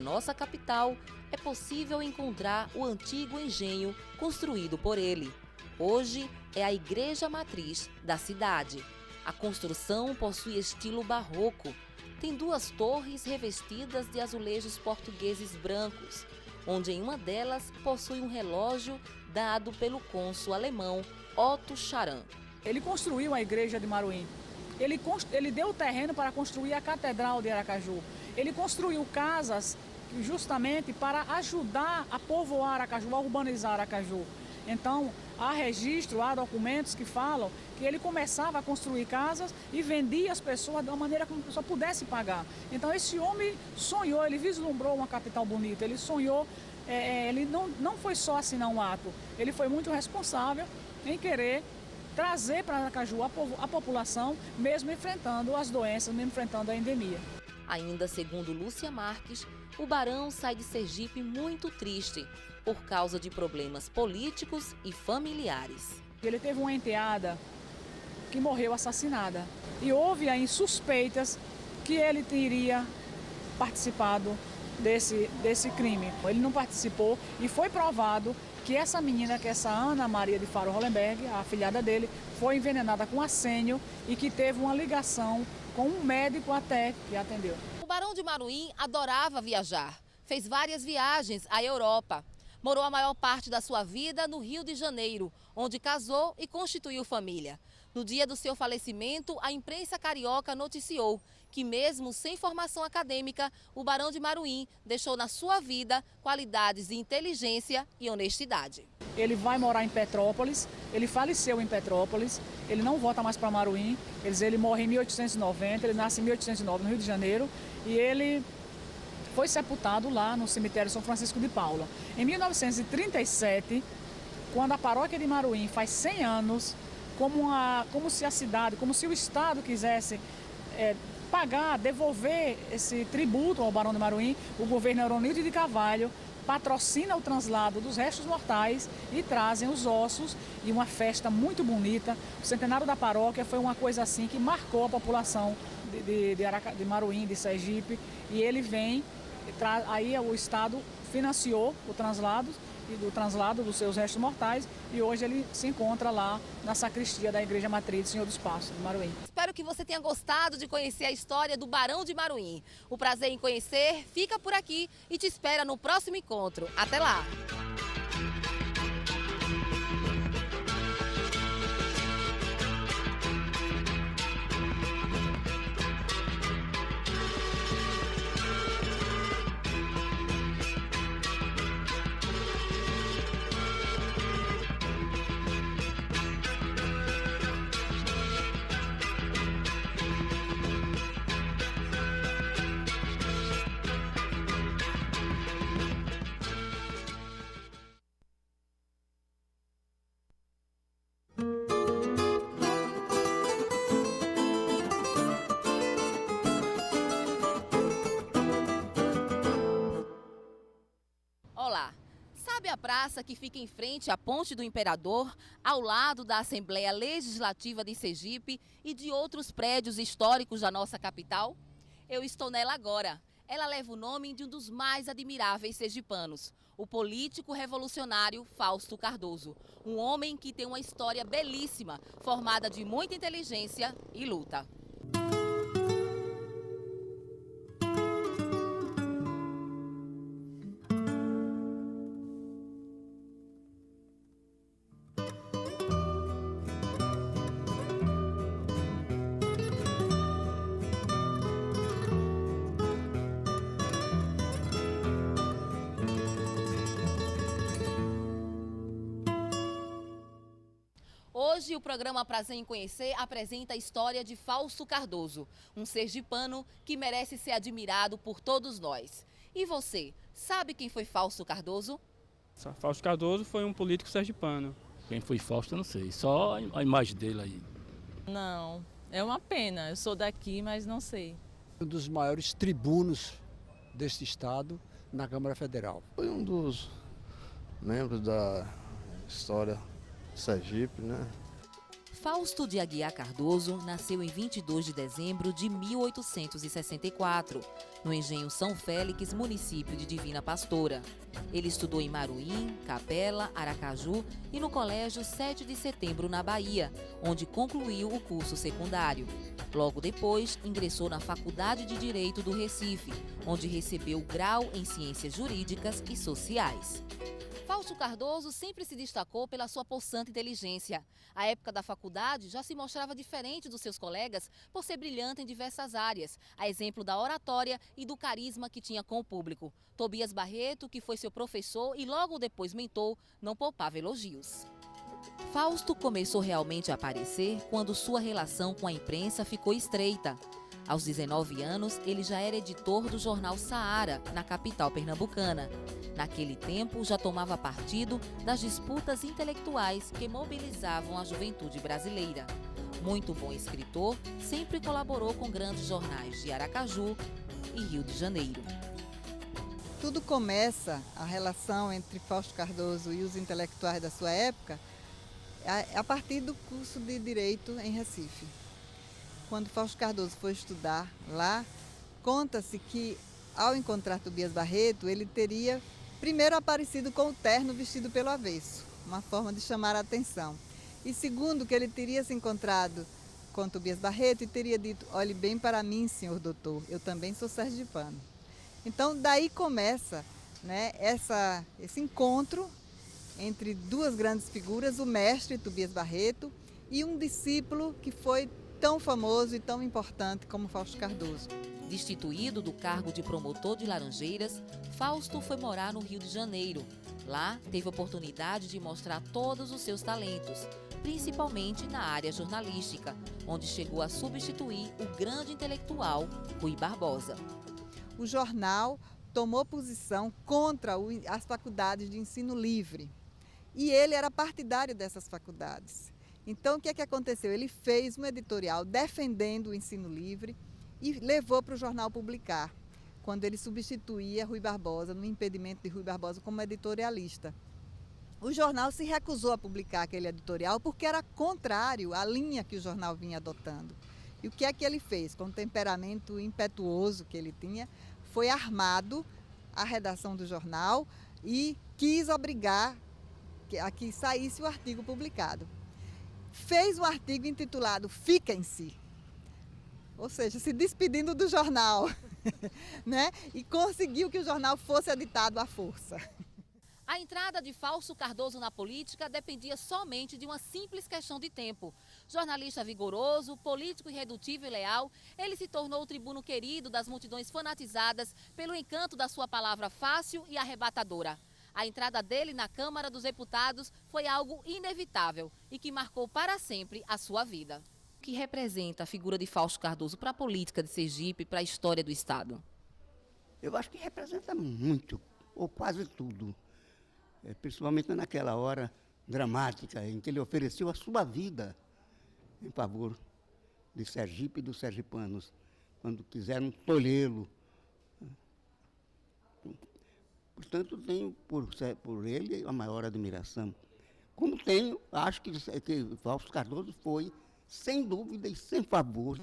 Nossa capital, é possível encontrar o antigo engenho construído por ele. Hoje é a igreja matriz da cidade. A construção possui estilo barroco. Tem duas torres revestidas de azulejos portugueses brancos, onde em uma delas possui um relógio dado pelo cônsul alemão Otto Charan. Ele construiu a igreja de Maruim. Ele deu o terreno para construir a catedral de Aracaju. Ele construiu casas justamente para ajudar a povoar Aracaju, a urbanizar Aracaju. Então, há registro, há documentos que falam que ele começava a construir casas e vendia as pessoas de uma maneira como a pessoa pudesse pagar. Então, esse homem sonhou, ele vislumbrou uma capital bonita, ele sonhou, ele não foi só assinar um ato, ele foi muito responsável em querer trazer para Aracaju a população, mesmo enfrentando as doenças, mesmo enfrentando a endemia. Ainda segundo Lúcia Marques, o barão sai de Sergipe muito triste por causa de problemas políticos e familiares. Ele teve uma enteada que morreu assassinada e houve aí suspeitas que ele teria participado desse crime. Ele não participou e foi provado que essa menina, que essa Ana Maria de Faro Hollenberg, a afilhada dele, foi envenenada com arsênio e que teve uma ligação com um médico até que atendeu. O barão de Maruim adorava viajar. Fez várias viagens à Europa. Morou a maior parte da sua vida no Rio de Janeiro, onde casou e constituiu família. No dia do seu falecimento, a imprensa carioca noticiou que, mesmo sem formação acadêmica, o barão de Maruim deixou na sua vida qualidades de inteligência e honestidade. Ele vai morar em Petrópolis, ele faleceu em Petrópolis, ele não volta mais para Maruim, ele morre em 1890, ele nasce em 1809 no Rio de Janeiro e ele foi sepultado lá no cemitério São Francisco de Paula. Em 1937, quando a paróquia de Maruim faz 100 anos, como se a cidade, como se o Estado quisesse pagar, devolver esse tributo ao barão de Maruim, o governo Euronildo de Carvalho patrocina o translado dos restos mortais e trazem os ossos e uma festa muito bonita. O centenário da paróquia foi uma coisa assim que marcou a população de Maruim, de Sergipe, e ele vem, aí o Estado financiou o translado dos seus restos mortais e hoje ele se encontra lá na sacristia da Igreja Matriz do Senhor dos Passos, de Maruim. Espero que você tenha gostado de conhecer a história do Barão de Maruim. O prazer em conhecer fica por aqui e te espera no próximo encontro. Até lá! Olá! Sabe a praça que fica em frente à Ponte do Imperador, ao lado da Assembleia Legislativa de Sergipe e de outros prédios históricos da nossa capital? Eu estou nela agora. Ela leva o nome de um dos mais admiráveis sergipanos, o político revolucionário Fausto Cardoso, um homem que tem uma história belíssima, formada de muita inteligência e luta. Hoje, o programa Prazer em Conhecer apresenta a história de Fausto Cardoso, um sergipano que merece ser admirado por todos nós. E você, sabe quem foi Fausto Cardoso? Fausto Cardoso foi um político sergipano. Quem foi Fausto eu não sei, só a imagem dele aí. Não, é uma pena, eu sou daqui, mas não sei. Um dos maiores tribunos deste estado na Câmara Federal. Foi um dos membros da história de Sergipe, né? Fausto de Aguiar Cardoso nasceu em 22 de dezembro de 1864, no engenho São Félix, município de Divina Pastora. Ele estudou em Maruim, Capela, Aracaju e no Colégio 7 de Setembro, na Bahia, onde concluiu o curso secundário. Logo depois, ingressou na Faculdade de Direito do Recife, onde recebeu grau em Ciências Jurídicas e Sociais. Fausto Cardoso sempre se destacou pela sua possante inteligência. A época da faculdade já se mostrava diferente dos seus colegas por ser brilhante em diversas áreas, a exemplo da oratória e do carisma que tinha com o público. Tobias Barreto, que foi seu professor e logo depois mentor, não poupava elogios. Fausto começou realmente a aparecer quando sua relação com a imprensa ficou estreita. Aos 19 anos, ele já era editor do jornal Saara, na capital pernambucana. Naquele tempo, já tomava partido das disputas intelectuais que mobilizavam a juventude brasileira. Muito bom escritor, sempre colaborou com grandes jornais de Aracaju e Rio de Janeiro. Tudo começa, a relação entre Fausto Cardoso e os intelectuais da sua época, a partir do curso de Direito em Recife. Quando Fausto Cardoso foi estudar lá, conta-se que, ao encontrar Tobias Barreto, ele teria primeiro aparecido com o terno vestido pelo avesso, uma forma de chamar a atenção. E segundo, que ele teria se encontrado com Tobias Barreto e teria dito: olhe bem para mim, senhor doutor, eu também sou sergipano. Então, daí começa, né, esse encontro entre duas grandes figuras, o mestre Tobias Barreto e um discípulo que foi tão famoso e tão importante como Fausto Cardoso. Destituído do cargo de promotor de Laranjeiras, Fausto foi morar no Rio de Janeiro. Lá, teve oportunidade de mostrar todos os seus talentos, principalmente na área jornalística, onde chegou a substituir o grande intelectual Rui Barbosa. O jornal tomou posição contra as faculdades de ensino livre e ele era partidário dessas faculdades. Então, o que é que aconteceu? Ele fez um editorial defendendo o ensino livre e levou para o jornal publicar, quando ele substituía Rui Barbosa, no impedimento de Rui Barbosa como editorialista. O jornal se recusou a publicar aquele editorial porque era contrário à linha que o jornal vinha adotando. E o que é que ele fez? Com o temperamento impetuoso que ele tinha, foi armado a redação do jornal e quis obrigar a que saísse o artigo publicado. Fez um artigo intitulado Fica em Si, ou seja, se despedindo do jornal, né? E conseguiu que o jornal fosse editado à força. A entrada de Fausto Cardoso na política dependia somente de uma simples questão de tempo. Jornalista vigoroso, político irredutível e leal, ele se tornou o tribuno querido das multidões fanatizadas pelo encanto da sua palavra fácil e arrebatadora. A entrada dele na Câmara dos Deputados foi algo inevitável e que marcou para sempre a sua vida. O que representa a figura de Fausto Cardoso para a política de Sergipe e para a história do Estado? Eu acho que representa muito, ou quase tudo. Principalmente naquela hora dramática em que ele ofereceu a sua vida em favor de Sergipe e dos sergipanos, quando quiseram tolhê-lo. Portanto, tenho por ele a maior admiração. Como tenho, acho que Fausto Cardoso foi, sem dúvida e sem favor,